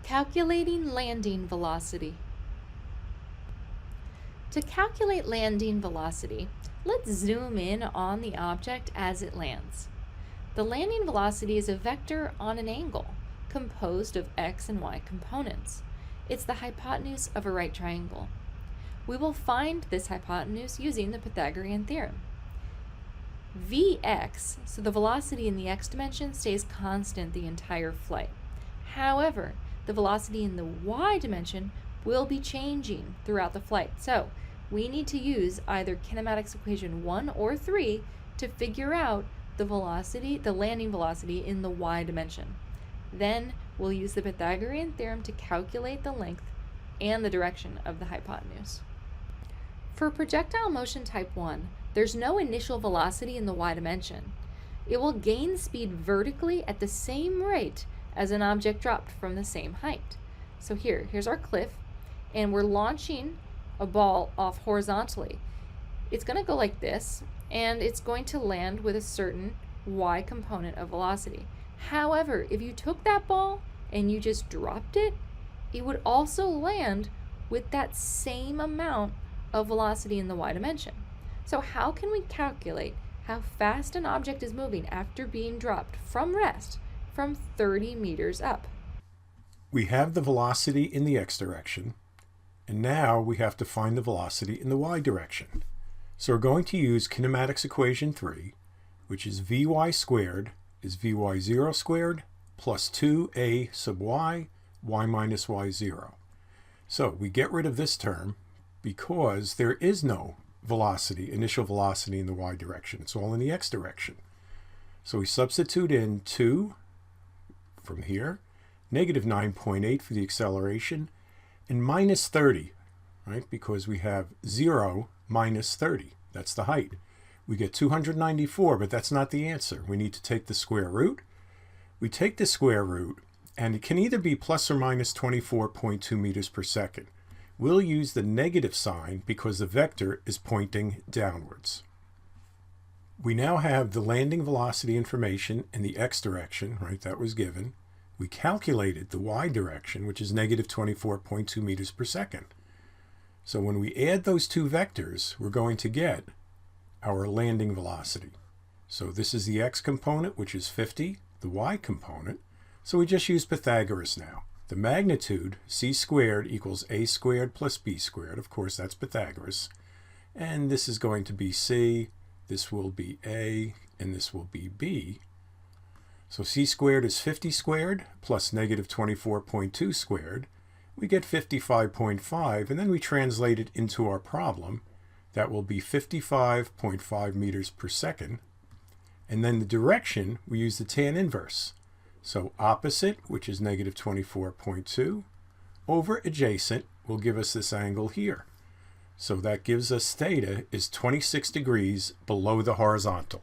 Calculating landing velocity. To calculate landing velocity, let's zoom in on the object as it lands. The landing velocity is a vector on an angle composed of x and y components. It's the hypotenuse of a right triangle. We will find this hypotenuse using the Pythagorean theorem. Vx, so the velocity in the x dimension, stays constant the entire flight. However, the velocity in the y dimension will be changing throughout the flight. So we need to use either kinematics equation 1 or 3 to figure out the velocity, the landing velocity in the y dimension. Then we'll use the Pythagorean theorem to calculate the length and the direction of the hypotenuse. For projectile motion type 1, there's no initial velocity in the y dimension. It will gain speed vertically at the same rate as an object dropped from the same height. So here's our cliff, and we're launching a ball off horizontally. It's going to go like this, and it's going to land with a certain y component of velocity. However, if you took that ball and you just dropped it, it would also land with that same amount of velocity in the y dimension. So how can we calculate how fast an object is moving after being dropped from rest from 30 meters up? We have the velocity in the x direction, and now we have to find the velocity in the y direction. So we're going to use kinematics equation 3, which is Vy squared is Vy0 squared plus 2a sub y minus y0. So we get rid of this term because there is no initial velocity in the y direction. It's all in the x direction. So we substitute in 2 from here, negative 9.8 for the acceleration, and minus 30, right? Because we have 0 minus 30. That's the height. We get 294, but that's not the answer. We need to take the square root. We take the square root, and it can either be plus or minus 24.2 meters per second. We'll use the negative sign because the vector is pointing downwards. We now have the landing velocity information in the x direction, right? That was given. We calculated the y direction, which is negative 24.2 meters per second. So when we add those two vectors, we're going to get our landing velocity. So this is the x component, which is 50, the y component. So we just use Pythagoras now. The magnitude, c squared equals a squared plus b squared. Of course, that's Pythagoras. And this is going to be c, this will be a, and this will be b. So c squared is 50 squared plus negative 24.2 squared. We get 55.5, and then we translate it into our problem. That will be 55.5 meters per second. And then the direction, we use the tan inverse. So opposite, which is negative 24.2, over adjacent will give us this angle here. So that gives us theta is 26 degrees below the horizontal.